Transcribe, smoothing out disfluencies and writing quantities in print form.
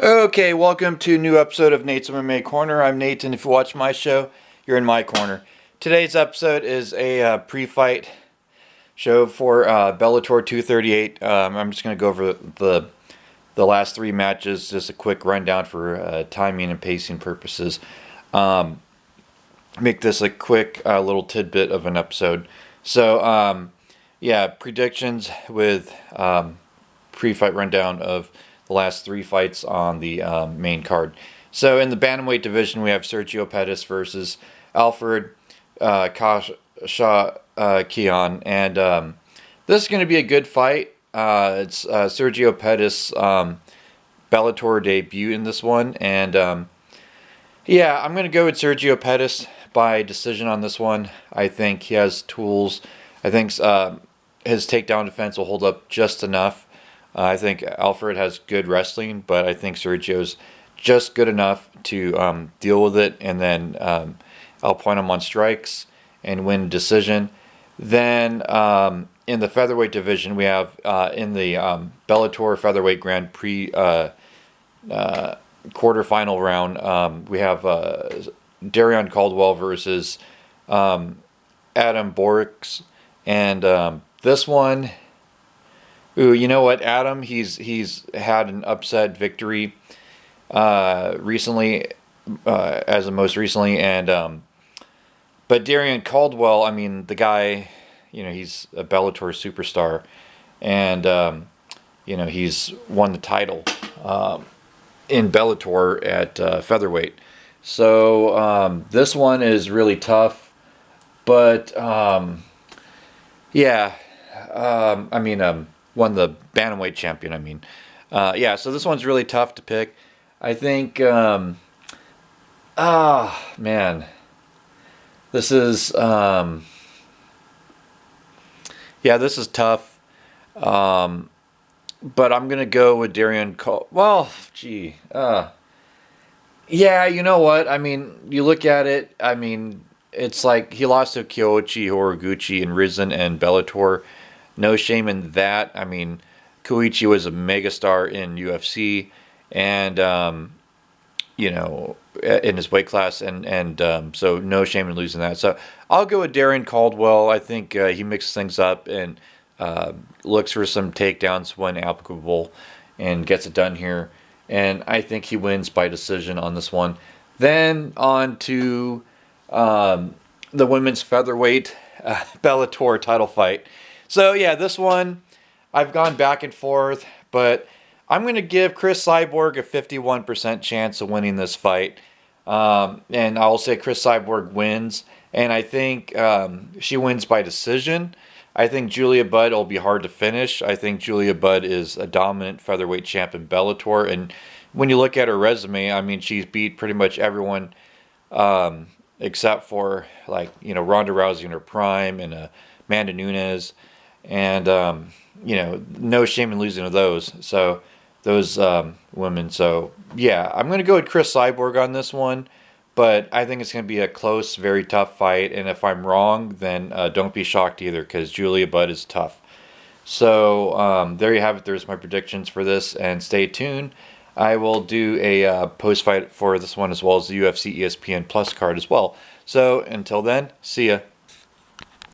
Okay, welcome to a new episode of Nate's MMA Corner. I'm Nate, and if you watch my show, you're in my corner. Today's episode is a pre-fight show for Bellator 238. I'm just going to go over the last three matches, just a quick rundown for timing and pacing purposes. Make this a quick little tidbit of an episode. So, yeah, predictions with pre-fight rundown of the last three fights on the main card. So in the bantamweight division, we have Sergio Pettis versus Alfred Keon, and this is going to be a good fight. It's Sergio Pettis' Bellator debut in this one, and yeah, I'm going to go with Sergio Pettis by decision on this one. I think he has tools. I think his takedown defense will hold up just enough. I think Alfred has good wrestling, but I think Sergio's just good enough to deal with it, and then I'll point him on strikes and win decision. Then in the featherweight division, we have in the Bellator Featherweight Grand Prix quarterfinal round, we have Darion Caldwell versus Adam Borks, and this one. Ooh, you know what, Adam? He's had an upset victory recently, as of most recently, and but Darion Caldwell, I mean, the guy, he's a Bellator superstar, and he's won the title in Bellator at featherweight. So this one is really tough, but yeah, won the bantamweight champion. Yeah, so this one's really tough to pick. I think, man, this is, yeah, this is tough. But I'm gonna go with Darion Well, gee, yeah, you know what? I mean, you look at it. I mean, it's like he lost to Kyoichi Horiguchi in Rizin and Bellator. No shame in that. I mean, Koichi was a megastar in UFC, and in his weight class, and so no shame in losing that. So I'll go with Darion Caldwell. I think he mixes things up and looks for some takedowns when applicable, and gets it done here. And I think he wins by decision on this one. Then on to the women's featherweight Bellator title fight. So yeah, this one, I've gone back and forth, but I'm going to give Cris Cyborg a 51% chance of winning this fight. And I'll say Cris Cyborg wins, and I think she wins by decision. I think Julia Budd will be hard to finish. I think Julia Budd is a dominant featherweight champ in Bellator, and when you look at her resume, I mean, she's beat pretty much everyone except for, Ronda Rousey in her prime and Amanda Nunes. And, no shame in losing to those. So, those women. So, yeah, I'm going to go with Cris Cyborg on this one. But I think it's going to be a close, very tough fight. And if I'm wrong, then don't be shocked either, because Julia Budd is tough. So, there you have it. There's my predictions for this. And stay tuned. I will do a post-fight for this one, as well as the UFC ESPN Plus card as well. So, until then, see ya.